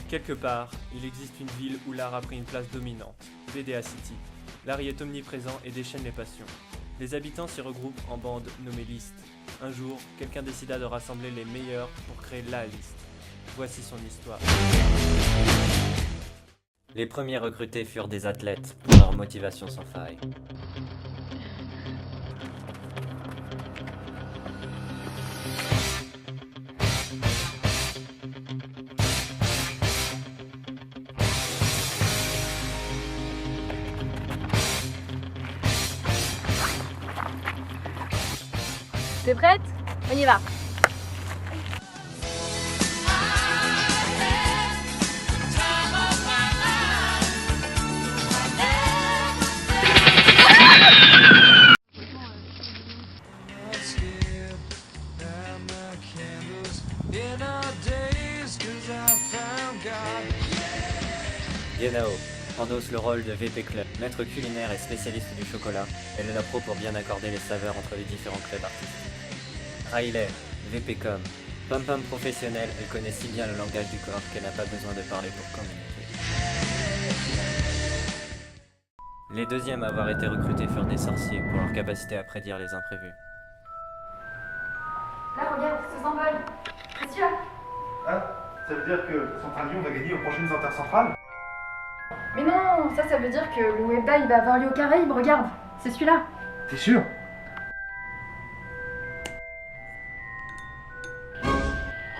Quelque part, il existe une ville où l'art a pris une place dominante, BDA City. L'art y est omniprésent et déchaîne les passions. Les habitants s'y regroupent en bandes nommées listes. Un jour, quelqu'un décida de rassembler les meilleurs pour créer la liste. Voici son histoire. Les premiers recrutés furent des athlètes pour leur motivation sans faille. T'es prête? On y va! Yenao endosse le rôle de VP Club. Maître culinaire et spécialiste du chocolat, elle est la pro pour bien accorder les saveurs entre les différents clubs artistiques. Riley, VP Com. Pom-pom professionnelle, elle connaît si bien le langage du corps qu'elle n'a pas besoin de parler pour communiquer. Les deuxièmes à avoir été recrutés furent des sorciers pour leur capacité à prédire les imprévus. Là, regarde, ce symbole! C'est celui-là! Ah, ça veut dire que Centralion va gagner aux prochaines intercentrales? Mais non, ça veut dire que le Webda il va avoir lieu aux Caraïbes, regarde! C'est celui-là! T'es sûr?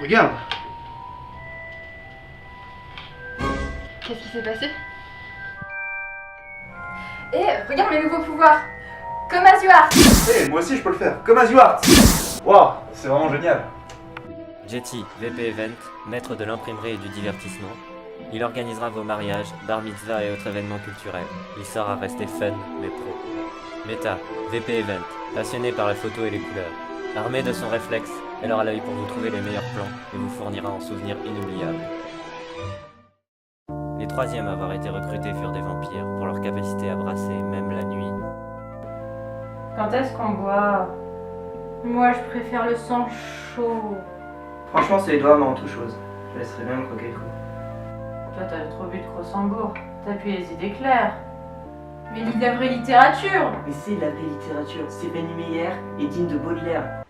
Regarde! Qu'est-ce qui s'est passé? Eh, regarde mes nouveaux pouvoirs! Comme as you are! Eh, moi aussi je peux le faire, comme as you are! Waouh, c'est vraiment génial! Jetty, VP Event, maître de l'imprimerie et du divertissement. Il organisera vos mariages, bar mitzvahs et autres événements culturels. Il saura rester fun, mais pro. Meta, VP Event, passionné par la photo et les couleurs. Armée de son réflexe, elle aura l'œil pour vous trouver les meilleurs plans et vous fournira en souvenirs inoubliables. Les troisièmes à avoir été recrutés furent des vampires pour leur capacité à brasser même la nuit. Quand est-ce qu'on boit? Moi, je préfère le sang chaud. Franchement, c'est les doigts avant toute chose. Je laisserai bien me croquer le cou. Toi, t'as trop bu de Crossambourg. T'as plus les idées claires. Mais lis de la vraie littérature. Mais c'est la vraie littérature. Stéphanie Meyer est digne de Baudelaire.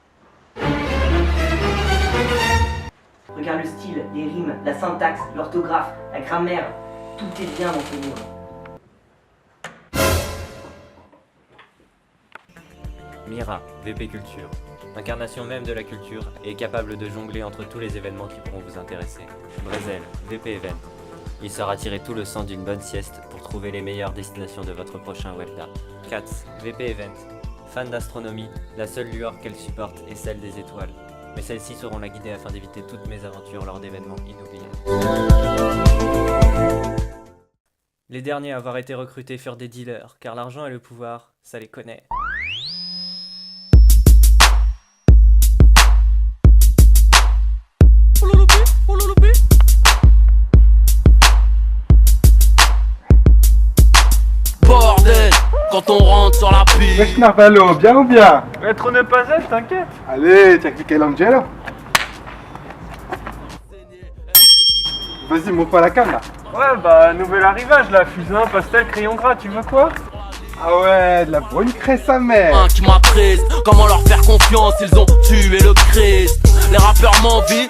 Regarde le style, les rimes, la syntaxe, l'orthographe, la grammaire. Tout est bien dans ce livre. Mira, VP Culture. Incarnation même de la culture et capable de jongler entre tous les événements qui pourront vous intéresser. Brezel, VP Event. Il saura tirer tout le sang d'une bonne sieste pour trouver les meilleures destinations de votre prochain Webda. Katz, VP Event. Fan d'astronomie, la seule lueur qu'elle supporte est celle des étoiles. Mais celles-ci sauront la guider afin d'éviter toutes mes aventures lors d'événements inoubliables. Les derniers à avoir été recrutés furent des dealers, car l'argent et le pouvoir, ça les connaît. Bordel, quand on rentre sur la piste. Wesh Narvalo, bien ou bien? Maître ne pas être, t'inquiète. Allez, t'as cliqué l'Angelo. Vas-y, monte pas la canne là. Ouais, bah, nouvel arrivage là, fusain, pastel, crayon gras, tu veux quoi? Ah ouais, de la bonne crème sa mère. Un qui m'apprise, comment leur faire confiance, ils ont tué le Christ. Les rappeurs m'envient.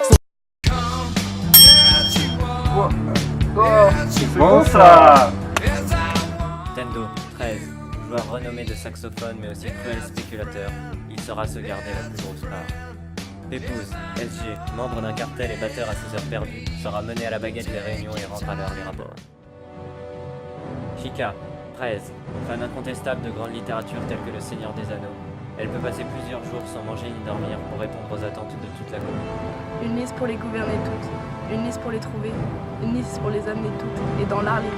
C'est bon ça. Tendo, 13. Joueur renommé de saxophone mais aussi cruel spéculateur, il saura se garder la plus grosse part. Pépouze, SG, membre d'un cartel et batteur à 6 heures perdues, sera mené à la baguette des réunions et rentre à l'heure les rapports. Chica, 13. Fan incontestable de grande littérature telle que Le Seigneur des Anneaux. Elle peut passer plusieurs jours sans manger ni dormir pour répondre aux attentes de toute la commune. Une liste pour les gouverner toutes, une liste pour les trouver, une liste pour les amener toutes, et dans l'art les